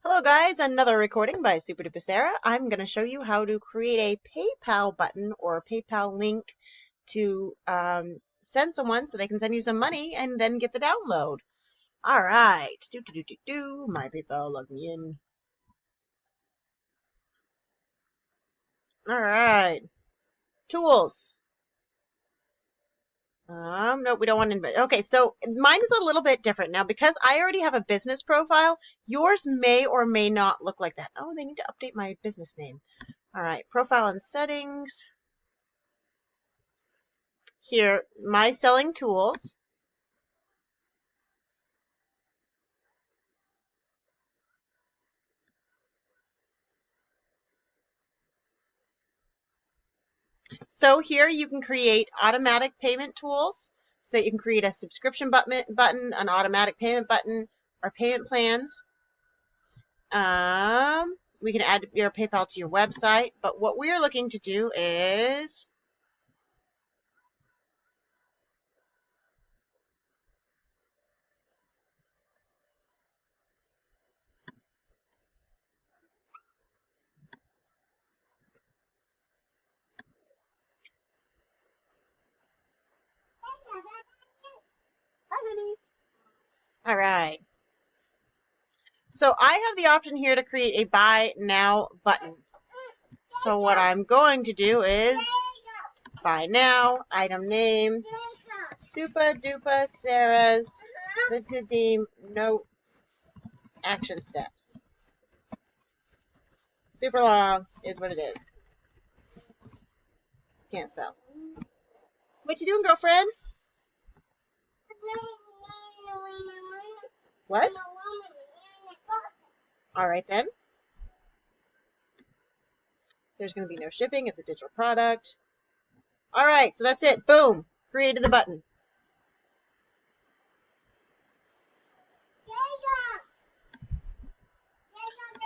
Hello guys, another recording by Super Duper Sarah. I'm going to show you how to create a PayPal button or a PayPal link to send someone so they can send you some money and then get the download. Alright, my PayPal, log me in. Alright, tools. No, we don't want to. Okay, so mine is a little bit different now because I already have a business profile. Yours may or may not look like that. Oh, they need to update my business name. All right, profile and settings. Here, my selling tools. So here you can create automatic payment tools. So you can create a subscription button, an automatic payment button, or payment plans. We can add your PayPal to your website, but what we are looking to do is hi, honey. All right. So I have the option here to create a buy now button. So what I'm going to do is buy now, item name, Super Duper Sarah's the name, no action steps. Super long is what it is. Can't spell. What you doing, girlfriend? What? All right then. There's going to be no shipping. It's a digital product. All right, so that's it. Boom. Created the button.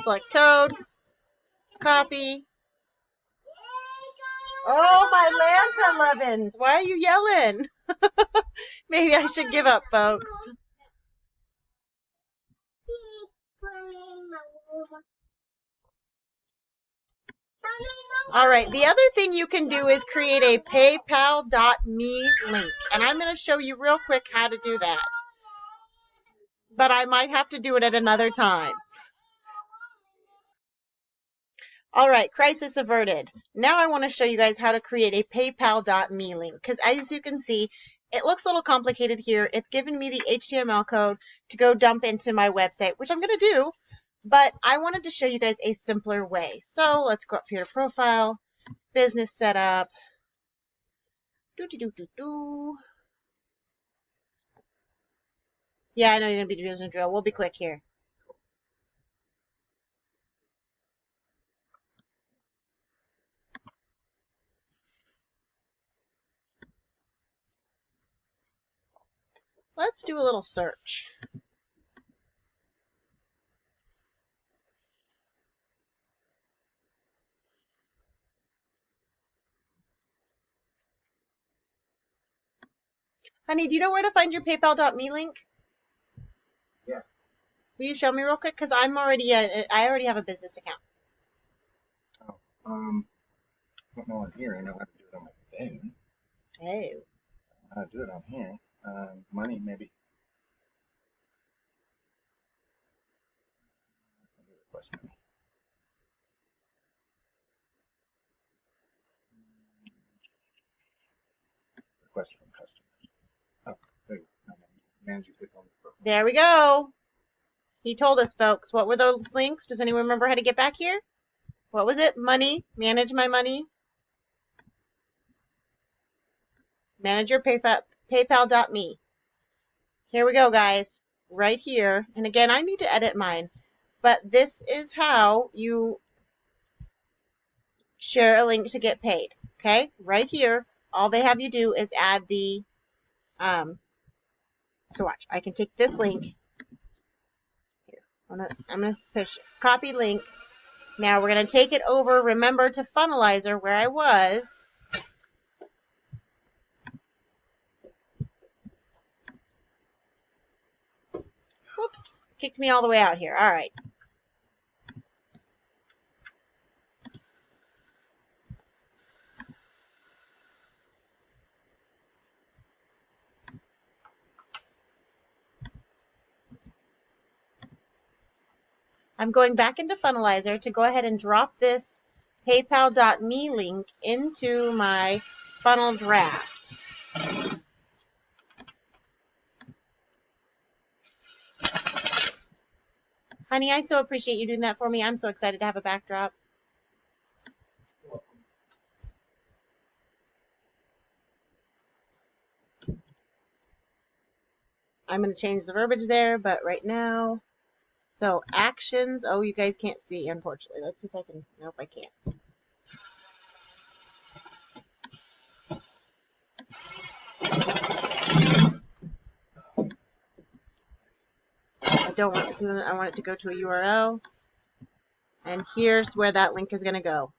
Select code. Copy. Oh, my Lanta Levins. Why are you yelling? Maybe I should give up, folks. All right, the other thing you can do is create a paypal.me link. And I'm going to show you real quick how to do that. But I might have to do it at another time. All right, crisis averted. Now I want to show you guys how to create a paypal.me link. Because as you can see, it looks a little complicated here. It's given me the HTML code to go dump into my website, which I'm going to do. But I wanted to show you guys a simpler way. So let's go up here to profile, business setup. Yeah, I know you're going to be using a drill. We'll be quick here. Let's do a little search. Honey, do you know where to find your paypal.me link? Yeah. Will you show me real quick? Because I already have a business account. Oh, I don't know on here. I know how to do it on my phone. Oh. How to do it on here. Money, maybe. Request money. Request from customers. Oh, there you go. Manage your PayPal profile. There we go. He told us, folks. What were those links? Does anyone remember how to get back here? What was it? Money. Manage my money. Manage your PayPal.me. Here we go, guys. Right here. And again, I need to edit mine. But this is how you share a link to get paid. Okay? Right here. All they have you do is add the, so watch. I can take this link. Here. I'm going to push copy link. Now we're going to take it over, remember, to Funnelizer where I was. Whoops. Kicked me all the way out here. All right. I'm going back into Funnelizer to go ahead and drop this paypal.me link into my funnel draft. Honey, I so appreciate you doing that for me. I'm so excited to have a backdrop. I'm going to change the verbiage there, but right now, so actions. Oh, you guys can't see, unfortunately. Let's see if I can. Nope, I can't. I don't want it to. I want it to go to a URL. And here's where that link is going to go.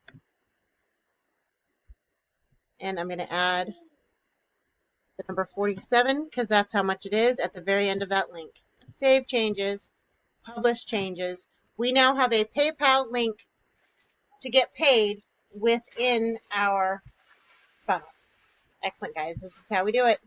And I'm going to add the number 47 because that's how much it is at the very end of that link. Save changes, publish changes. We now have a PayPal link to get paid within our funnel. Excellent, guys. This is how we do it.